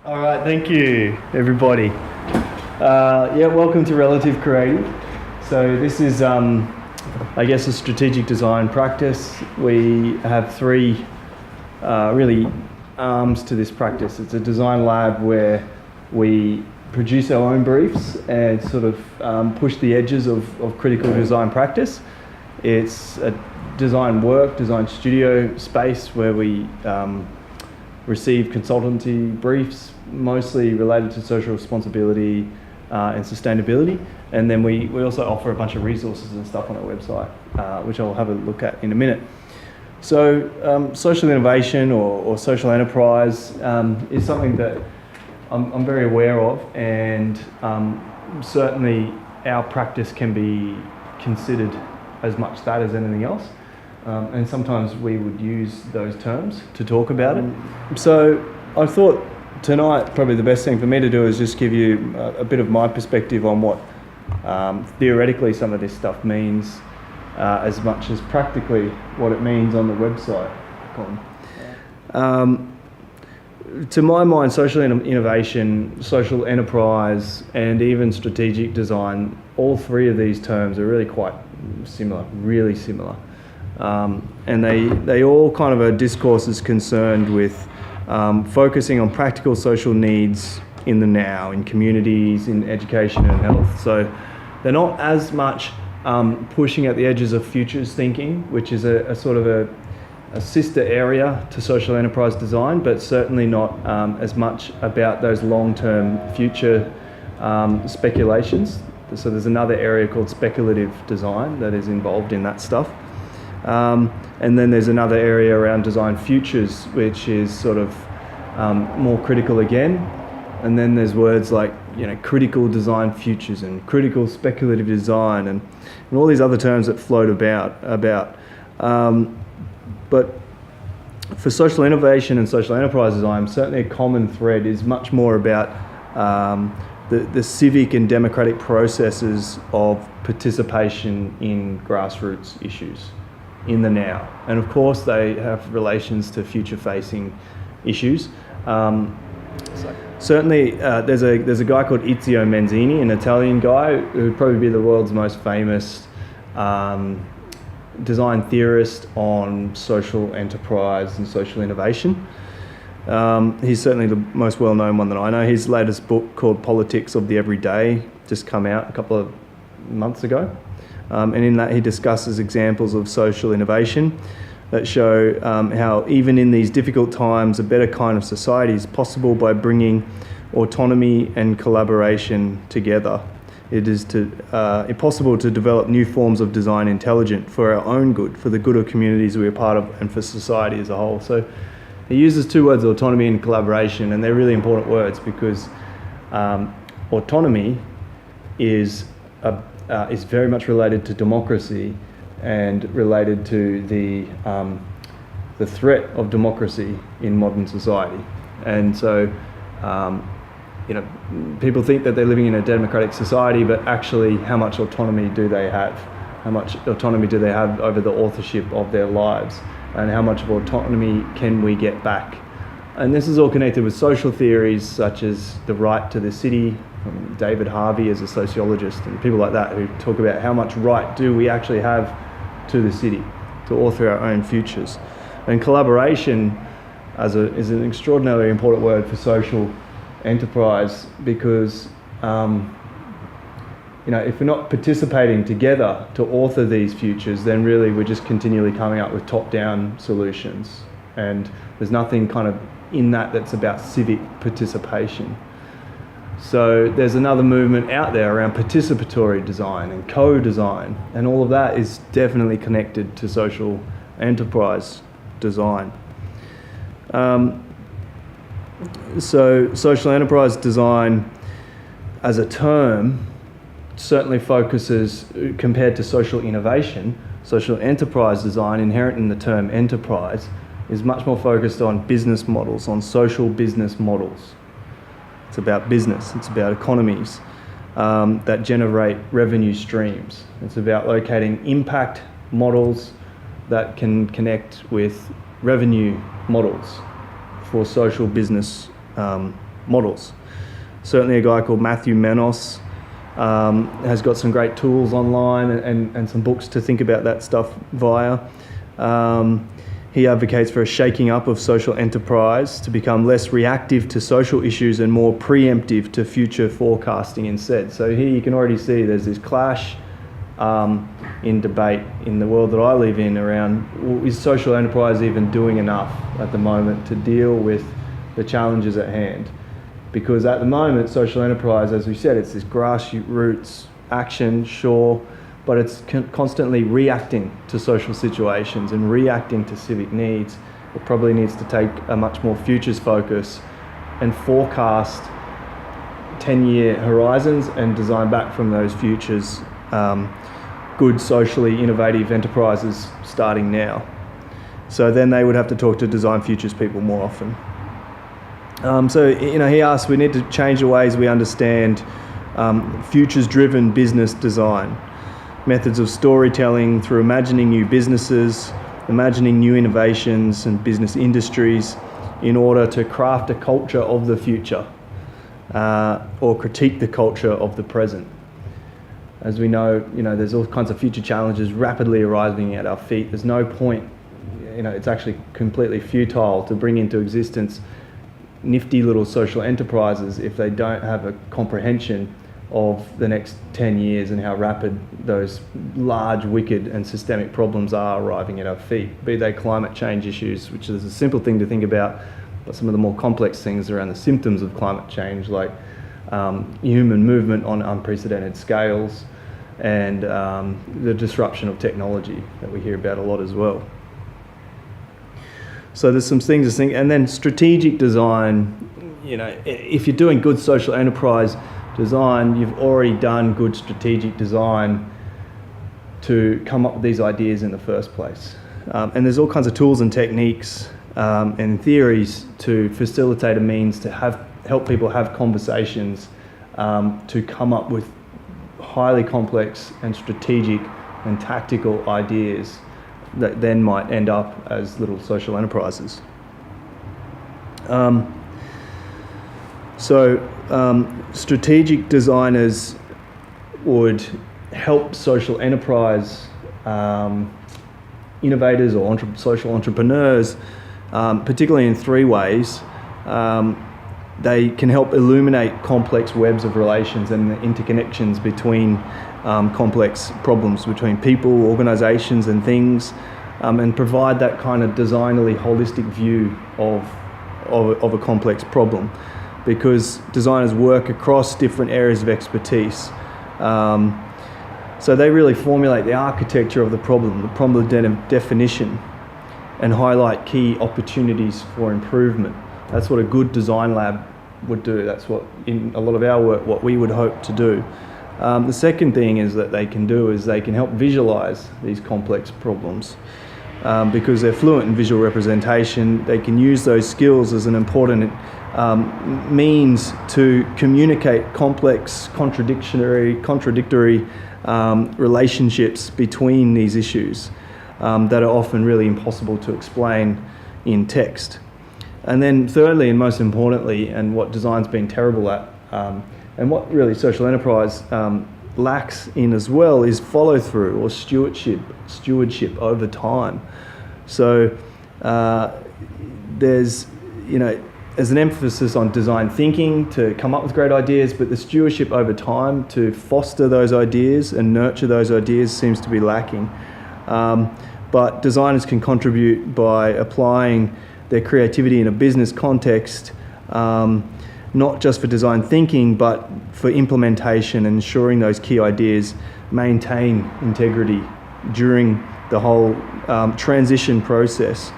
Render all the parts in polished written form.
All right, thank you, everybody. Welcome to Relative Creative. So this is, I guess, a strategic design practice. We have three really arms to this practice. It's a design lab where we produce our own briefs and sort of push the edges of critical design practice. It's a design studio space where we receive consultancy briefs, mostly related to social responsibility and sustainability. And then we also offer a bunch of resources and stuff on our website, which I'll have a look at in a minute. So social innovation or social enterprise is something that I'm very aware of, and certainly our practice can be considered as much that as anything else. And sometimes we would use those terms to talk about it. So I thought tonight probably the best thing for me to do is just give you a bit of my perspective on what theoretically some of this stuff means, as much as practically what it means on the website. To my mind, social innovation, social enterprise, and even strategic design, all three of these terms are really quite similar, really similar. And they all kind of are discourses concerned with focusing on practical social needs in the now, in communities, in education and health. So they're not as much pushing at the edges of futures thinking, which is a sort of a sister area to social enterprise design, but certainly not as much about those long-term future speculations. So there's another area called speculative design that is involved in that stuff. And then there's another area around design futures, which is sort of more critical again. And then there's words like, critical design futures and critical speculative design and all these other terms that float about. But for social innovation and social enterprise design, certainly a common thread is much more about the civic and democratic processes of participation in grassroots issues in the now. And of course they have relations to future-facing issues. Certainly there's a guy called Ezio Manzini, an Italian guy who would probably be the world's most famous design theorist on social enterprise and social innovation. He's certainly the most well-known one that I know. His latest book called Politics of the Everyday just come out a couple of months ago. And in that he discusses examples of social innovation that show how even in these difficult times a better kind of society is possible by bringing autonomy and collaboration together. It is impossible to develop new forms of design intelligent for our own good, for the good of communities we are part of and for society as a whole. So he uses two words, autonomy and collaboration, and they're really important words because autonomy is very much related to democracy and related to the threat of democracy in modern society. And so, people think that they're living in a democratic society, but actually how much autonomy do they have? How much autonomy do they have over the authorship of their lives? And how much of autonomy can we get back? And this is all connected with social theories such as the right to the city, from David Harvey as a sociologist, and people like that who talk about how much right do we actually have to the city to author our own futures. And collaboration is an extraordinarily important word for social enterprise because if we're not participating together to author these futures, then really we're just continually coming up with top-down solutions, and there's nothing kind of in that that's about civic participation. So there's another movement out there around participatory design and co-design, and all of that is definitely connected to social enterprise design. So social enterprise design as a term certainly focuses, compared to social innovation, social enterprise design, inherent in the term enterprise, is much more focused on business models, on social business models. It's about business, it's about economies that generate revenue streams. It's about locating impact models that can connect with revenue models for social business models. Certainly a guy called Matthew Menos has got some great tools online and some books to think about that stuff via. He advocates for a shaking up of social enterprise to become less reactive to social issues and more preemptive to future forecasting instead. So here you can already see there's this clash in debate in the world that I live in around, is social enterprise even doing enough at the moment to deal with the challenges at hand? Because at the moment, social enterprise, as we said, it's this grassroots action, sure, but it's constantly reacting to social situations and reacting to civic needs. It probably needs to take a much more futures focus and forecast 10-year horizons and design back from those futures good socially innovative enterprises starting now. So then they would have to talk to design futures people more often. So he asks, we need to change the ways we understand futures-driven business design, methods of storytelling through imagining new businesses, imagining new innovations and business industries in order to craft a culture of the future or critique the culture of the present. As we know, there's all kinds of future challenges rapidly arising at our feet. There's no point, it's actually completely futile to bring into existence nifty little social enterprises if they don't have a comprehension of the next 10 years and how rapid those large, wicked and systemic problems are arriving at our feet, be they climate change issues, which is a simple thing to think about, but some of the more complex things around the symptoms of climate change, like human movement on unprecedented scales and the disruption of technology that we hear about a lot as well. So there's some things to think, and then strategic design, if you're doing good social enterprise design, you've already done good strategic design to come up with these ideas in the first place. And there's all kinds of tools and techniques and theories to facilitate a means to help people have conversations to come up with highly complex and strategic and tactical ideas that then might end up as little social enterprises. Strategic designers would help social enterprise innovators or social entrepreneurs, particularly in three ways. They can help illuminate complex webs of relations and the interconnections between complex problems between people, organisations and things, and provide that kind of designally holistic view of a complex problem, because designers work across different areas of expertise. So they really formulate the architecture of the problem definition, and highlight key opportunities for improvement. That's what a good design lab would do. That's what, in a lot of our work, what we would hope to do. The second thing is that they can do is they can help visualize these complex problems. Because they're fluent in visual representation, they can use those skills as an important means to communicate complex, contradictory relationships between these issues that are often really impossible to explain in text. And then thirdly, and most importantly, and what design's been terrible at, and what really social enterprise lacks in as well, is follow through or stewardship over time. So there's an emphasis on design thinking to come up with great ideas, but the stewardship over time to foster those ideas and nurture those ideas seems to be lacking. But designers can contribute by applying their creativity in a business context, not just for design thinking, but for implementation and ensuring those key ideas maintain integrity during the whole transition process,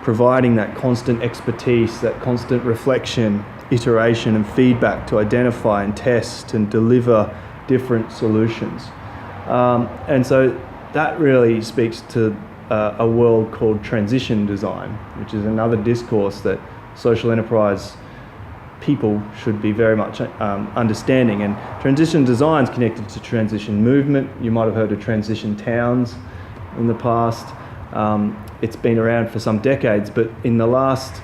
providing that constant expertise, that constant reflection, iteration and feedback to identify and test and deliver different solutions. And so that really speaks to a world called transition design, which is another discourse that social enterprise people should be very much understanding. And transition design is connected to transition movement. You might have heard of transition towns in the past. It's been around for some decades, but in the last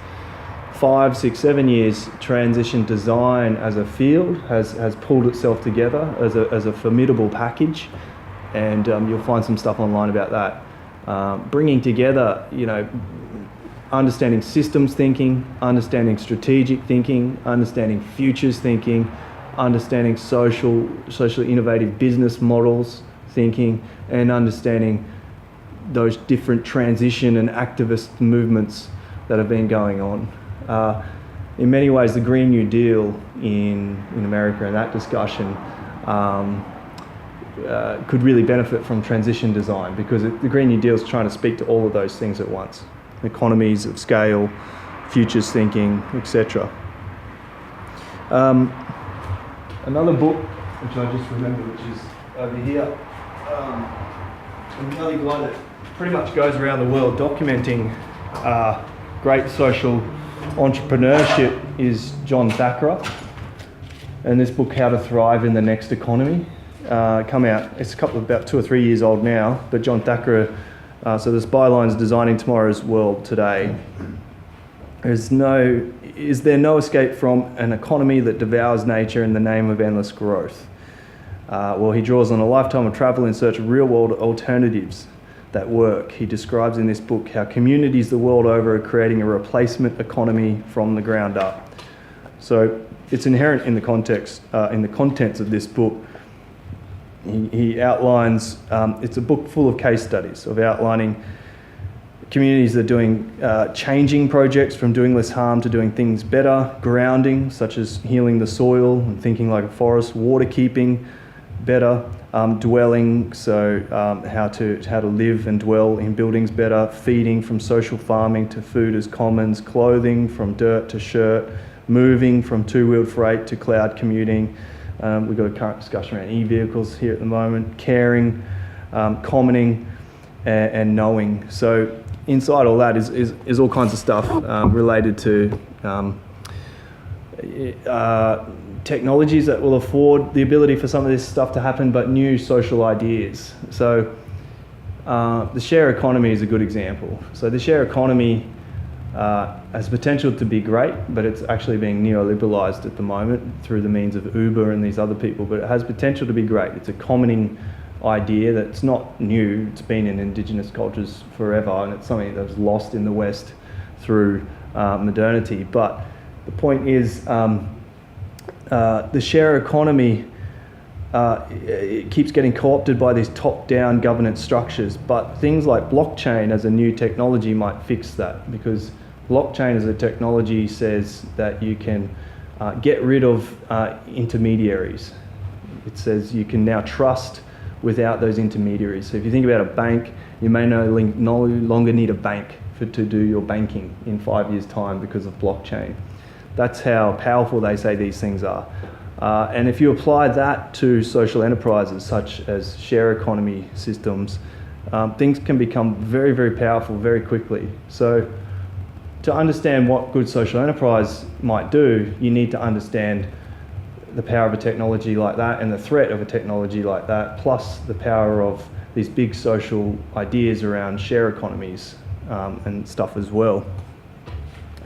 5, 6, 7 years, transition design as a field has pulled itself together as a formidable package, and you'll find some stuff online about that. Bringing together, understanding systems thinking, understanding strategic thinking, understanding futures thinking, understanding socially innovative business models thinking, and understanding those different transition and activist movements that have been going on. In many ways, the Green New Deal in America and that discussion could really benefit from transition design, because the Green New Deal is trying to speak to all of those things at once. Economies of scale, futures thinking, etc. Another book, which I just remember, which is over here, another guy that pretty much goes around the world documenting great social entrepreneurship, is John Thacker. And this book, How to Thrive in the Next Economy, come out, it's about 2 or 3 years old now, but John Thacker, so this byline's Designing Tomorrow's World Today. Is there no escape from an economy that devours nature in the name of endless growth? Well, he draws on a lifetime of travel in search of real-world alternatives that work. He describes in this book how communities the world over are creating a replacement economy from the ground up. So it's inherent in the context, in the contents of this book. He outlines, it's a book full of case studies of outlining communities that are doing changing projects from doing less harm to doing things better, grounding, such as healing the soil and thinking like a forest, water keeping better, dwelling, so how to live and dwell in buildings better, feeding, from social farming to food as commons, clothing from dirt to shirt, moving from two-wheeled freight to cloud commuting. We've got a current discussion around e-vehicles here at the moment, caring, commoning, and knowing. So inside all that is all kinds of stuff related to technologies that will afford the ability for some of this stuff to happen, but new social ideas. So the share economy is a good example. So the share economy has potential to be great, but it's actually being neoliberalized at the moment through the means of Uber and these other people, but it has potential to be great. It's a commoning idea that's not new. It's been in indigenous cultures forever, and it's something that was lost in the West through modernity. But the point is, the share economy it keeps getting co-opted by these top-down governance structures, but things like blockchain as a new technology might fix that, because blockchain as a technology says that you can get rid of intermediaries. It says you can now trust without those intermediaries. So if you think about a bank, you may no longer need a bank to do your banking in 5 years' time because of blockchain. That's how powerful they say these things are. And if you apply that to social enterprises such as share economy systems, things can become very, very powerful very quickly. So to understand what good social enterprise might do, you need to understand the power of a technology like that and the threat of a technology like that, plus the power of these big social ideas around share economies and stuff as well.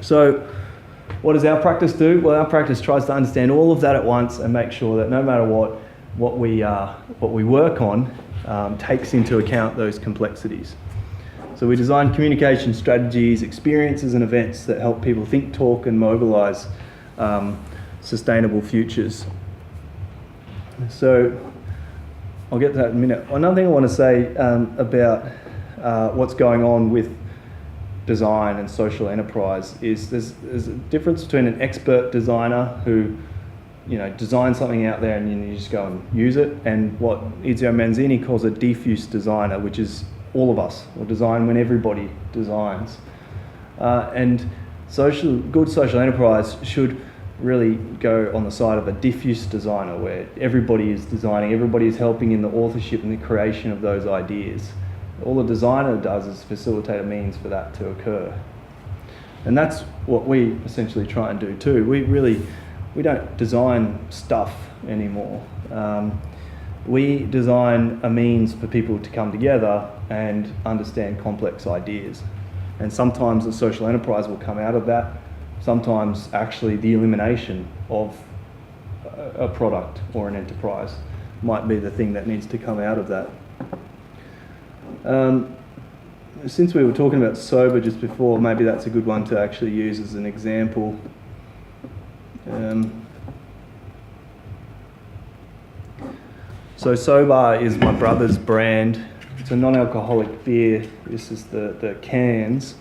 So what does our practice do? Well, our practice tries to understand all of that at once and make sure that no matter what we work on takes into account those complexities. So we design communication strategies, experiences and events that help people think, talk and mobilise sustainable futures. So I'll get to that in a minute. Another thing I want to say about what's going on with design and social enterprise is there's a difference between an expert designer who designs something out there and you just go and use it, and what Ezio Manzini calls a diffuse designer, which is all of us, or design when everybody designs. And good social enterprise should really go on the side of a diffuse designer, where everybody is designing, everybody is helping in the authorship and the creation of those ideas. All the designer does is facilitate a means for that to occur. And that's what we essentially try and do too. We don't design stuff anymore. We design a means for people to come together and understand complex ideas. And sometimes the social enterprise will come out of that, sometimes actually the elimination of a product or an enterprise might be the thing that needs to come out of that. Since we were talking about sober just before, maybe that's a good one to actually use as an example. So Sober is my brother's brand. It's a non-alcoholic beer. This is the cans.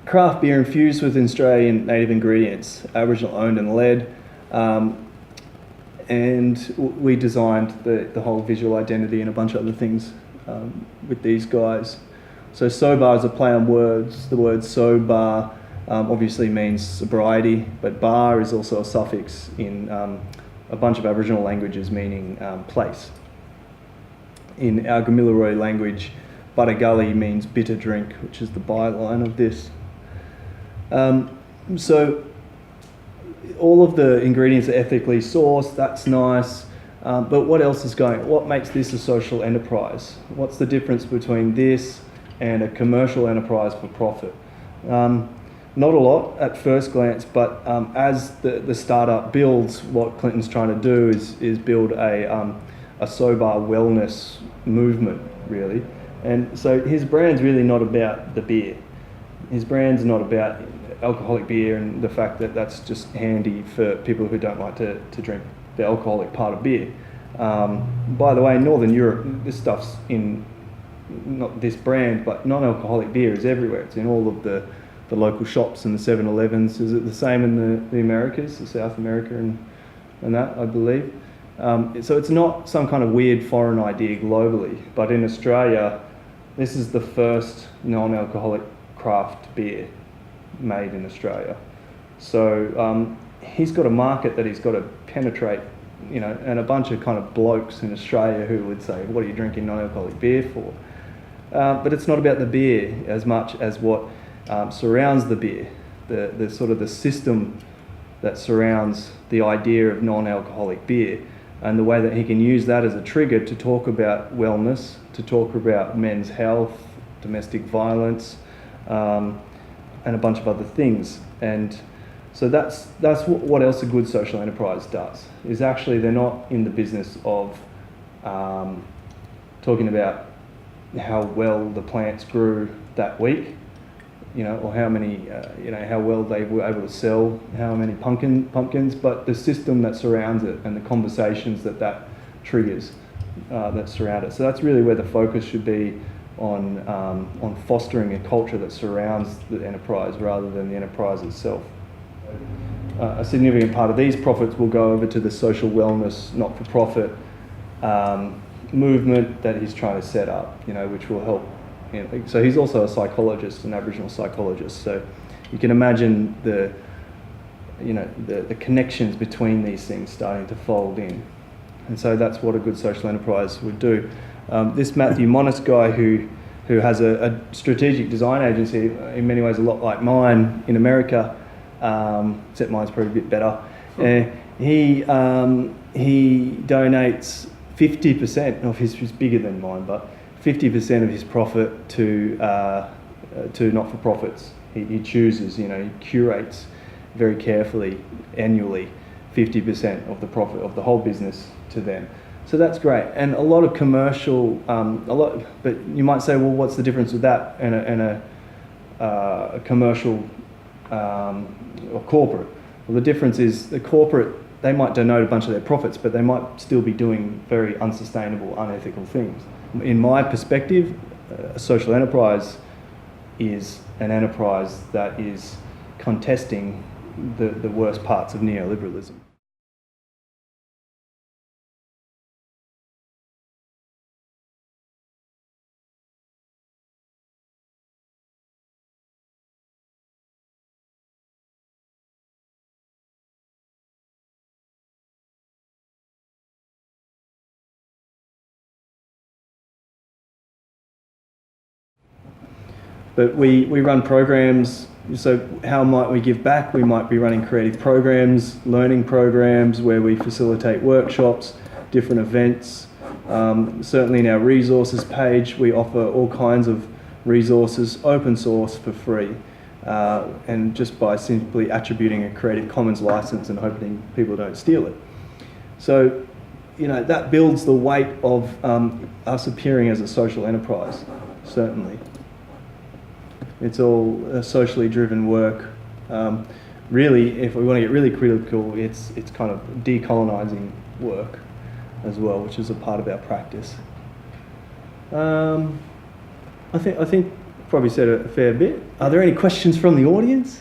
Craft beer infused with Australian native ingredients, Aboriginal owned and led. And we designed the whole visual identity and a bunch of other things with these guys. So Sober is a play on words. The word sober obviously means sobriety, but bar is also a suffix in a bunch of Aboriginal languages meaning place. In our Gamilaroi language, Buttergully means bitter drink, which is the byline of this. So all of the ingredients are ethically sourced, that's nice, but what else is going on? What makes this a social enterprise? What's the difference between this and a commercial enterprise for profit? Not a lot at first glance, but as the startup builds, what Clinton's trying to do is build a sober wellness movement, really. And so his brand's really not about the beer. His brand's not about alcoholic beer and the fact that that's just handy for people who don't like to drink the alcoholic part of beer. By the way, in Northern Europe, this stuff's in, not this brand, but non-alcoholic beer is everywhere. It's in all of the local shops and the 7-Elevens. Is it the same in the Americas, the South America and that, I believe? So it's not some kind of weird foreign idea globally, but in Australia, this is the first non-alcoholic craft beer made in Australia. So he's got a market that he's got to penetrate, you know, and a bunch of kind of blokes in Australia who would say, what are you drinking non-alcoholic beer for? But it's not about the beer as much as what surrounds the beer, the sort of the system that surrounds the idea of non-alcoholic beer, and the way that he can use that as a trigger to talk about wellness, to talk about men's health, domestic violence, and a bunch of other things. And so that's what else a good social enterprise does, is actually they're not in the business of talking about how well the plants grew that week, you know, or how many, how well they were able to sell, how many pumpkins, but the system that surrounds it and the conversations that triggers that surround it. So that's really where the focus should be on fostering a culture that surrounds the enterprise rather than the enterprise itself. A significant part of these profits will go over to the social wellness, not-for-profit movement that he's trying to set up, which will help. So he's also a psychologist, an Aboriginal psychologist. So you can imagine the connections between these things starting to fold in. And so that's what a good social enterprise would do. This Matthew Monis guy who has a strategic design agency, in many ways a lot like mine in America, except mine's probably a bit better. He donates 50% of his, bigger than mine, but 50% of his profit to not-for-profits. He chooses, he curates very carefully annually 50% of the profit of the whole business to them. So that's great. And a lot of commercial, but you might say, well, what's the difference with that and a commercial or corporate? Well, the difference is the corporate, they might donate a bunch of their profits, but they might still be doing very unsustainable, unethical things. In my perspective, a social enterprise is an enterprise that is contesting the worst parts of neoliberalism. But we run programs, so how might we give back? We might be running creative programs, learning programs where we facilitate workshops, different events. Certainly in our resources page, we offer all kinds of resources, open source for free. and just by simply attributing a Creative Commons license and hoping people don't steal it. So, you know, that builds the weight of us appearing as a social enterprise, certainly. It's all socially driven work. Really, if we want to get really critical, it's kind of decolonizing work as well, which is a part of our practice. I think probably said a fair bit. Are there any questions from the audience?